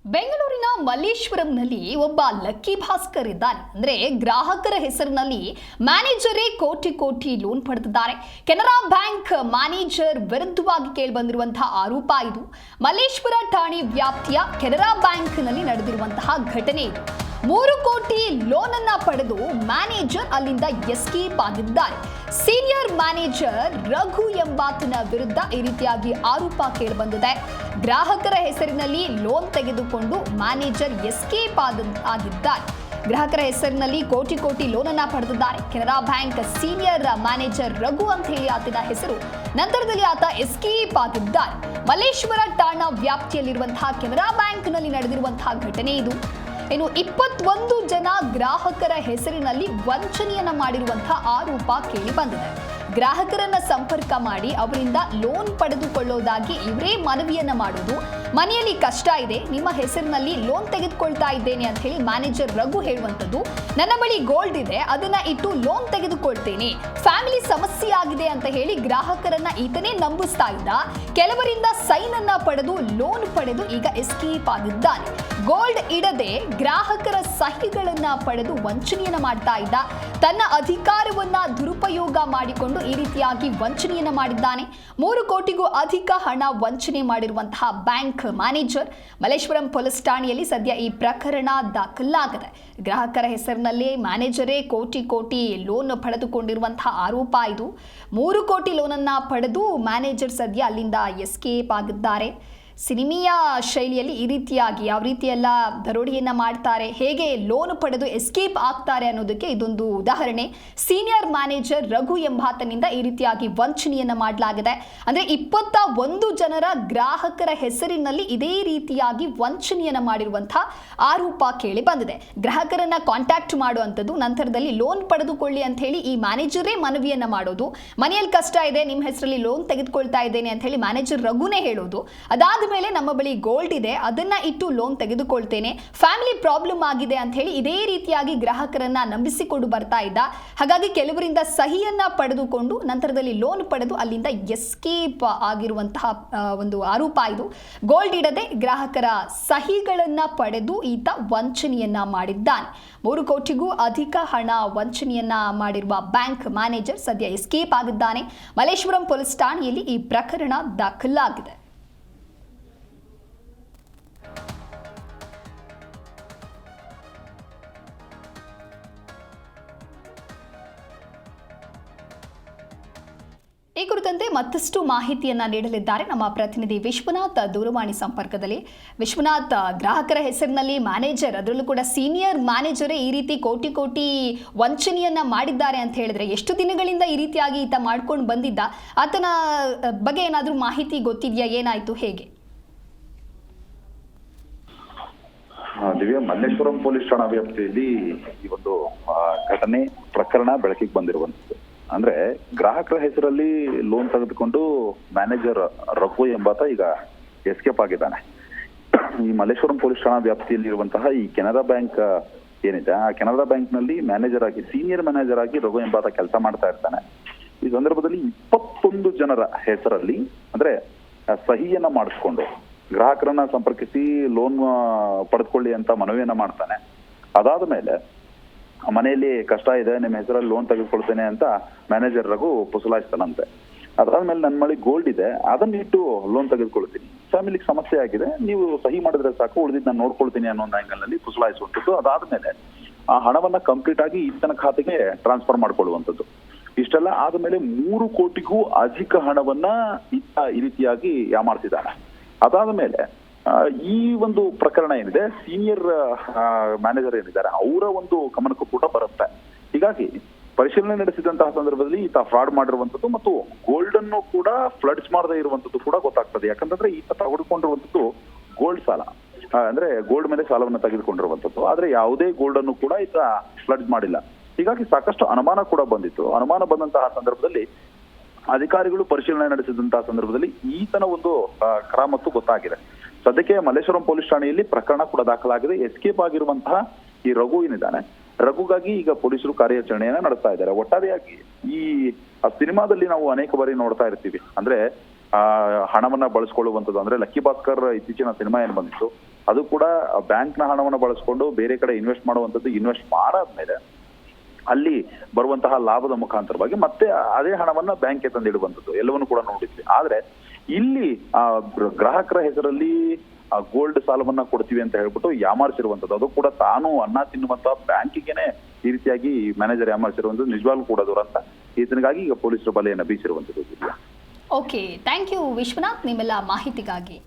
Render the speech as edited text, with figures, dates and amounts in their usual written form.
ಬೆಂಗಳೂರಿನ ಮಲ್ಲೇಶ್ವರಂನಲ್ಲಿ ಒಬ್ಬ ಲಕ್ಕಿ ಭಾಸ್ಕರ್ ಇದ್ದಾನೆ. ಅಂದ್ರೆ ಗ್ರಾಹಕರ ಹೆಸರಿನಲ್ಲಿ ಮ್ಯಾನೇಜರೇ ಕೋಟಿ ಕೋಟಿ ಲೋನ್ ಪಡೆದಿದ್ದಾರೆ. ಕೆನರಾ ಬ್ಯಾಂಕ್ ಮ್ಯಾನೇಜರ್ ವಿರುದ್ಧವಾಗಿ ಕೇಳಿಬಂದಿರುವಂತಹ ಆರೋಪ ಇದು. ಮಲ್ಲೇಶ್ವರ ಠಾಣೆ ವ್ಯಾಪ್ತಿಯ ಕೆನರಾ ಬ್ಯಾಂಕ್ನಲ್ಲಿ ನಡೆದಿರುವಂತಹ ಘಟನೆ ಇದು. 3 ಕೋಟಿ ಲೋನ್ ಅನ್ನ ಪಡೆದು ಮ್ಯಾನೇಜರ್ ಅಲ್ಲಿಂದ ಎಸ್ಕೇಪ್ ಆಗಿದ್ದಾರೆ. ಸೀನಿಯರ್ ಮ್ಯಾನೇಜರ್ ರಘು ಎಂಬಾತನ ವಿರುದ್ಧ ಈ ರೀತಿಯಾಗಿ ಆರೋಪ ಕೇಳಿಬಂದಿದೆ. ಗ್ರಾಹಕರ ಹೆಸರಿನಲ್ಲಿ ಲೋನ್ ತೆಗೆದುಕೊಂಡು ಮ್ಯಾನೇಜರ್ ಎಸ್ಕೇಪ್ ಆಗಿದ್ದಾರೆ. ಗ್ರಾಹಕರ ಹೆಸರಿನಲ್ಲಿ ಕೋಟಿ ಕೋಟಿ ಲೋನ್ ಅನ್ನ ಪಡೆದಿದ್ದಾರೆ. Canara bank senior manager Raghu ಅಂತ ಹೇಳಿ ಆತನ ಹೆಸರು. ನಂತರದಲ್ಲಿ ಆತ ಎಸ್ಕೇಪ್ ಆಗಿದ್ದಾರೆ. ಮಲ್ಲೇಶ್ವರ ಠಾಣಾ ವ್ಯಾಪ್ತಿಯಲ್ಲಿರುವಂತಹ ಕೆನರಾ ಬ್ಯಾಂಕ್ನಲ್ಲಿ ನಡೆದಿರುವಂತಹ ಘಟನೆ ಇದು. ಇನ್ನು 21 ಜನ ಗ್ರಾಹಕರ ಹೆಸರಿನಲ್ಲಿ ವಂಚನೆಯನ್ನ ಮಾಡಿರುವಂತಹ ಆರೋಪ ಕೇಳಿ ಬಂದಿದೆ. ಗ್ರಾಹಕರನ್ನ ಸಂಪರ್ಕ ಮಾಡಿ ಅವರಿಂದ ಲೋನ್ ಪಡೆದುಕೊಳ್ಳೋದಾಗಿ ಇವರೇ ಮನವಿಯನ್ನ ಮಾಡೋದು. ಮನೆಯಲ್ಲಿ ಕಷ್ಟ ಇದೆ, ನಿಮ್ಮ ಹೆಸರಿನಲ್ಲಿ ಲೋನ್ ತೆಗೆದುಕೊಳ್ತಾ ಇದ್ದೇನೆ ಅಂತ ಹೇಳಿ ಮ್ಯಾನೇಜರ್ ರಘು ಹೇಳುವಂಥದ್ದು. ನನ್ನ ಬಳಿ ಗೋಲ್ಡ್ ಇದೆ, ಅದನ್ನ ಇಟ್ಟು ಲೋನ್ ತೆಗೆದುಕೊಳ್ತೇನೆ, ಫ್ಯಾಮಿಲಿ ಸಮಸ್ಯೆ ಆಗಿದೆ ಅಂತ ಹೇಳಿ ಗ್ರಾಹಕರನ್ನ ಈತನೇ ನಂಬಿಸ್ತಾ ಇದ್ದ. ಕೆಲವರಿಂದ ಸೈನ್ ಅನ್ನ ಪಡೆದು ಲೋನ್ ಪಡೆದು ಈಗ ಎಸ್ಕೇಪ್ ಆಗಿದ್ದಾನೆ. ಗೋಲ್ಡ್ ಇಡದೆ ಗ್ರಾಹಕರ ಸಹಿಗಳನ್ನ ಪಡೆದು ವಂಚನೆಯನ್ನ ಮಾಡ್ತಾ ಇದ್ದ. ತನ್ನ ಅಧಿಕಾರವನ್ನ ದುರುಪಯೋಗ ಮಾಡಿಕೊಂಡು ಈ ರೀತಿಯಾಗಿ ವಂಚನೆಯನ್ನ ಮಾಡಿದ್ದಾನೆ. 3 ಕೋಟಿಗೂ ಅಧಿಕ ಹಣ ವಂಚನೆ ಮಾಡಿರುವಂತಹ ಬ್ಯಾಂಕ್ ಮ್ಯಾನೇಜರ್ ಮಲ್ಲೇಶ್ವರಂ ಪೊಲೀಸ್ ಠಾಣೆಯಲ್ಲಿ ಸದ್ಯ ಈ ಪ್ರಕರಣ ದಾಖಲಾಗಿದೆ. ಗ್ರಾಹಕರ ಹೆಸರಿನಲ್ಲಿ ಮ್ಯಾನೇಜರೇ ಕೋಟಿ ಕೋಟಿ ಲೋನ್ ಪಡೆದುಕೊಂಡಿರುವಂತಹ ಆರೋಪ ಇದು. 3 ಕೋಟಿ ಲೋನ್ ಅನ್ನ ಪಡೆದು ಮ್ಯಾನೇಜರ್ ಸದ್ಯ ಅಲ್ಲಿಂದ ಎಸ್ಕೇಪ್ ಆಗಿದ್ದಾರೆ. ಸಿನಿಮೀಯ ಶೈಲಿಯಲ್ಲಿ ಈ ರೀತಿಯಾಗಿ ಯಾವ ರೀತಿಯೆಲ್ಲ ದರೋಡೆಯನ್ನ ಮಾಡ್ತಾರೆ, ಹೇಗೆ ಲೋನ್ ಪಡೆದು ಎಸ್ಕೇಪ್ ಆಗ್ತಾರೆ ಅನ್ನೋದಕ್ಕೆ ಇದೊಂದು ಉದಾಹರಣೆ. ಸೀನಿಯರ್ ಮ್ಯಾನೇಜರ್ ರಘು ಎಂಬಾತನಿಂದ ಈ ರೀತಿಯಾಗಿ ವಂಚನೆಯನ್ನ ಮಾಡಲಾಗಿದೆ. ಅಂದ್ರೆ 21 ಜನರ ಗ್ರಾಹಕರ ಹೆಸರಿನಲ್ಲಿ ಇದೇ ರೀತಿಯಾಗಿ ವಂಚನೆಯನ್ನ ಮಾಡಿರುವಂತಹ ಆರೋಪ ಕೇಳಿ ಬಂದಿದೆ. ಗ್ರಾಹಕರನ್ನ ಕಾಂಟ್ಯಾಕ್ಟ್ ಮಾಡುವಂಥದ್ದು, ನಂತರದಲ್ಲಿ ಲೋನ್ ಪಡೆದುಕೊಳ್ಳಿ ಅಂತ ಹೇಳಿ ಈ ಮ್ಯಾನೇಜರೇ ಮನವಿಯನ್ನ ಮಾಡೋದು. ಮನೆಯಲ್ಲಿ ಕಷ್ಟ ಇದೆ, ನಿಮ್ಮ ಹೆಸರಲ್ಲಿ ಲೋನ್ ತೆಗೆದುಕೊಳ್ತಾ ಇದ್ದೇನೆ ಅಂತ ಹೇಳಿ ಮ್ಯಾನೇಜರ್ ರಘುನೇ ಹೇಳೋದು. ಅದಾದ ಮೇಲೆ ನಮ್ಮ ಬಳಿ ಗೋಲ್ಡ್ ಇದೆ, ಅದನ್ನ ಇಟ್ಟು ಲೋನ್ ತೆಗೆದುಕೊಳ್ತೇನೆ, ಫ್ಯಾಮಿಲಿ ಪ್ರಾಬ್ಲಮ್ ಆಗಿದೆ ಅಂತ ಹೇಳಿ ಇದೇ ರೀತಿಯಾಗಿ ಗ್ರಾಹಕರನ್ನ ನಂಬಿಸಿಕೊಂಡು ಬರ್ತಾ ಇದ್ದ. ಹಾಗಾಗಿ ಕೆಲವರಿಂದ ಸಹಿಯನ್ನ ಪಡೆದುಕೊಂಡು ನಂತರದಲ್ಲಿ ಲೋನ್ ಪಡೆದು ಅಲ್ಲಿಂದ ಎಸ್ಕೇಪ್ ಆಗಿರುವಂತಹ ಒಂದು ಆರೋಪ ಇದು. ಗೋಲ್ಡ್ ಇಡದೆ ಗ್ರಾಹಕರ ಸಹಿಗಳನ್ನ ಪಡೆದು ಈತ ವಂಚನೆಯನ್ನ ಮಾಡಿದ್ದಾನೆ. 3 ಕೋಟಿಗೂ ಅಧಿಕ ಹಣ ವಂಚನೆಯನ್ನ ಮಾಡಿರುವ ಬ್ಯಾಂಕ್ ಮ್ಯಾನೇಜರ್ ಸದ್ಯ ಎಸ್ಕೇಪ್ ಆಗಿದ್ದಾನೆ. ಮಲ್ಲೇಶ್ವರಂ ಪೊಲೀಸ್ ಠಾಣೆಯಲ್ಲಿ ಈ ಪ್ರಕರಣ ದಾಖಲಾಗಿದೆ. ಈ ಕುರಿತಂತೆ ಮತ್ತಷ್ಟು ಮಾಹಿತಿಯನ್ನ ನೀಡಲಿದ್ದಾರೆ ನಮ್ಮ ಪ್ರತಿನಿಧಿ ವಿಶ್ವನಾಥ್ ದೂರವಾಣಿ ಸಂಪರ್ಕದಲ್ಲಿ. ವಿಶ್ವನಾಥ್, ಗ್ರಾಹಕರ ಹೆಸರಿನಲ್ಲಿ ಮ್ಯಾನೇಜರ್, ಅದರಲ್ಲೂ ಕೂಡ ಸೀನಿಯರ್ ಮ್ಯಾನೇಜರೇ ಈ ರೀತಿ ಕೋಟಿ ಕೋಟಿ ವಂಚನೆಯನ್ನ ಮಾಡಿದ್ದಾರೆ ಅಂತ ಹೇಳಿದ್ರೆ, ಎಷ್ಟು ದಿನಗಳಿಂದ ಈ ರೀತಿಯಾಗಿ ಈತ ಮಾಡ್ಕೊಂಡು ಬಂದಿದ್ದ? ಆತನ ಬಗ್ಗೆ ಏನಾದರೂ ಮಾಹಿತಿ ಗೊತ್ತಿದೆಯಾ? ಏನಾಯ್ತು, ಹೇಗೆ? ದಿವ್ಯಾ, ಮಲ್ಲೇಶ್ವರಂ ಪೊಲೀಸ್ ಠಾಣಾ ವ್ಯಾಪ್ತಿಯಲ್ಲಿ ಈ ಒಂದು ಘಟನೆ ಪ್ರಕರಣ ಬೆಳಕಿಗೆ ಬಂದಿರುವಂತದ್ದು. ಅಂದ್ರೆ ಗ್ರಾಹಕರ ಹೆಸರಲ್ಲಿ ಲೋನ್ ತೆಗೆದುಕೊಂಡು ಮ್ಯಾನೇಜರ್ ರಘು ಎಂಬಾತ ಈಗ ಎಸ್ಕೇಪ್ ಆಗಿದ್ದಾನೆ. ಈ ಮಲ್ಲೇಶ್ವರಂ ಪೊಲೀಸ್ ಠಾಣಾ ವ್ಯಾಪ್ತಿಯಲ್ಲಿ ಇರುವಂತಹ ಈ ಕೆನರಾ ಬ್ಯಾಂಕ್ ಏನಿದೆ, ಆ ಕೆನರಾ ಬ್ಯಾಂಕ್ ನಲ್ಲಿ ಮ್ಯಾನೇಜರ್ ಆಗಿ, ಸೀನಿಯರ್ ಮ್ಯಾನೇಜರ್ ಆಗಿ ರಘು ಎಂಬಾತ ಕೆಲಸ ಮಾಡ್ತಾ ಇರ್ತಾನೆ. ಈ ಸಂದರ್ಭದಲ್ಲಿ 21 ಜನರ ಹೆಸರಲ್ಲಿ ಅಂದ್ರೆ ಸಹಿಯನ್ನ ಮಾಡಿಸ್ಕೊಂಡು ಗ್ರಾಹಕರನ್ನ ಸಂಪರ್ಕಿಸಿ ಲೋನ್ ಪಡೆದುಕೊಳ್ಳಿ ಅಂತ ಮನವಿಯನ್ನ ಮಾಡ್ತಾನೆ. ಅದಾದ ಮೇಲೆ ಮನೆಯಲ್ಲಿ ಕಷ್ಟ ಇದೆ, ನಿಮ್ಮ ಹೆಸರಲ್ಲಿ ಲೋನ್ ತೆಗೆದುಕೊಳ್ತೇನೆ ಅಂತ ಮ್ಯಾನೇಜರ್ ರಘು ಪುಸಲಾಯಿಸ್ತಾನಂತೆ. ಅದಾದ್ಮೇಲೆ ನನ್ನ ಬಳಿ ಗೋಲ್ಡ್ ಇದೆ, ಅದನ್ನ ಇಟ್ಟು ಲೋನ್ ತೆಗೆದುಕೊಳ್ತೀನಿ, ಫ್ಯಾಮಿಲಿಗೆ ಸಮಸ್ಯೆ ಆಗಿದೆ, ನೀವು ಸಹಿ ಮಾಡಿದ್ರೆ ಸಾಕು, ಉಳಿದಿದ್ದು ನಾನು ನೋಡ್ಕೊಳ್ತೀನಿ ಅನ್ನೋ ಒಂದು ಆಂಗಲ್ ನಲ್ಲಿ ಪುಸಲಾಯಿಸುವಂಥದ್ದು. ಅದಾದ್ಮೇಲೆ ಆ ಹಣವನ್ನ ಕಂಪ್ಲೀಟ್ ಆಗಿ ಈತನ ಖಾತೆಗೆ ಟ್ರಾನ್ಸ್ಫರ್ ಮಾಡ್ಕೊಳ್ಳುವಂಥದ್ದು. ಇಷ್ಟೆಲ್ಲ ಆದ್ಮೇಲೆ 3 ಕೋಟಿಗೂ ಅಧಿಕ ಹಣವನ್ನ ಈ ರೀತಿಯಾಗಿ ಯಾಮಾರಿಸಿದ್ದಾನೆ. ಅದಾದ ಮೇಲೆ ಈ ಒಂದು ಪ್ರಕರಣ ಏನಿದೆ, ಸೀನಿಯರ್ ಮ್ಯಾನೇಜರ್ ಏನಿದ್ದಾರೆ ಅವರ ಒಂದು ಗಮನಕ್ಕೂ ಕೂಡ ಬರುತ್ತೆ. ಹೀಗಾಗಿ ಪರಿಶೀಲನೆ ನಡೆಸಿದಂತಹ ಸಂದರ್ಭದಲ್ಲಿ ಈತ ಫ್ರಾಡ್ ಮಾಡಿರುವಂತದ್ದು ಮತ್ತು ಗೋಲ್ಡ್ ಅನ್ನು ಕೂಡ ಫ್ಲಡ್ಸ್ ಮಾಡದೇ ಇರುವಂತದ್ದು ಕೂಡ ಗೊತ್ತಾಗ್ತದೆ. ಯಾಕಂತಂದ್ರೆ ಈತ ತೆಗೆದುಕೊಂಡಿರುವಂತದ್ದು ಗೋಲ್ಡ್ ಸಾಲ, ಅಂದ್ರೆ ಗೋಲ್ಡ್ ಮೇಲೆ ಸಾಲವನ್ನು ತೆಗೆದುಕೊಂಡಿರುವಂತದ್ದು. ಆದ್ರೆ ಯಾವುದೇ ಗೋಲ್ಡ್ ಅನ್ನು ಕೂಡ ಈತ ಫ್ಲಡ್ಸ್ ಮಾಡಿಲ್ಲ. ಹೀಗಾಗಿ ಸಾಕಷ್ಟು ಅನುಮಾನ ಕೂಡ ಬಂದಿತ್ತು. ಅನುಮಾನ ಬಂದಂತಹ ಸಂದರ್ಭದಲ್ಲಿ ಅಧಿಕಾರಿಗಳು ಪರಿಶೀಲನೆ ನಡೆಸಿದಂತಹ ಸಂದರ್ಭದಲ್ಲಿ ಈತನ ಒಂದು ಕರಾಮತ್ತು ಗೊತ್ತಾಗಿದೆ. ಸದ್ಯಕ್ಕೆ ಮಲ್ಲೇಶ್ವರಂ ಪೊಲೀಸ್ ಠಾಣೆಯಲ್ಲಿ ಪ್ರಕರಣ ಕೂಡ ದಾಖಲಾಗಿದೆ. ಎಸ್ಕೇಪ್ ಆಗಿರುವಂತಹ ಈ ರಘು ಏನಿದ್ದಾನೆ, ರಘುಗಾಗಿ ಈಗ ಪೊಲೀಸರು ಕಾರ್ಯಾಚರಣೆಯನ್ನ ನಡೆಸ್ತಾ ಇದ್ದಾರೆ. ಒಟ್ಟಾರೆಯಾಗಿ ಈ ಸಿನಿಮಾದಲ್ಲಿ ನಾವು ಅನೇಕ ಬಾರಿ ನೋಡ್ತಾ ಇರ್ತೀವಿ, ಅಂದ್ರೆ ಹಣವನ್ನ ಬಳಸ್ಕೊಳ್ಳುವಂಥದ್ದು. ಅಂದ್ರೆ ಲಕ್ಕಿ ಭಾಸ್ಕರ್ ಇತ್ತೀಚಿನ ಸಿನಿಮಾ ಏನ್ ಬಂದಿತ್ತು, ಅದು ಕೂಡ ಬ್ಯಾಂಕ್ನ ಹಣವನ್ನು ಬಳಸ್ಕೊಂಡು ಬೇರೆ ಕಡೆ ಇನ್ವೆಸ್ಟ್ ಮಾಡುವಂಥದ್ದು, ಇನ್ವೆಸ್ಟ್ ಮಾಡಾದ್ಮೇಲೆ ಅಲ್ಲಿ ಬರುವಂತಹ ಲಾಭದ ಮುಖಾಂತರವಾಗಿ ಮತ್ತೆ ಅದೇ ಹಣವನ್ನ ಬ್ಯಾಂಕ್ಗೆ ತಂದಿಡುವಂಥದ್ದು ಎಲ್ಲವನ್ನು ಕೂಡ ನೋಡಿದ್ವಿ. ಆದ್ರೆ ಇಲ್ಲಿ ಗ್ರಾಹಕರ ಹೆಸರಲ್ಲಿ ಗೋಲ್ಡ್ ಸಾಲವನ್ನ ಕೊಡ್ತೀವಿ ಅಂತ ಹೇಳ್ಬಿಟ್ಟು ಯಾಮಾರಿಸಿರುವಂಥದ್ದು, ಅದು ಕೂಡ ತಾನು ಅನ್ನ ತಿನ್ನುವಂತಹ ಬ್ಯಾಂಕಿಗೆನೆ ಈ ರೀತಿಯಾಗಿ ಮ್ಯಾನೇಜರ್ ಯಾಮಾರಿಸಿರುವಂಥದ್ದು ನಿಜವಾಗ್ಲೂ ಕೂಡ ದುರಂತ. ಈತನಿಗಾಗಿ ಈಗ ಪೊಲೀಸರು ಬಲೆಯನ್ನು ಬೀಸಿರುವಂಥದ್ದು. ಓಕೆ, ಥ್ಯಾಂಕ್ ಯು ವಿಶ್ವನಾಥ್ ನಿಮ್ಮೆಲ್ಲ ಮಾಹಿತಿಗಾಗಿ.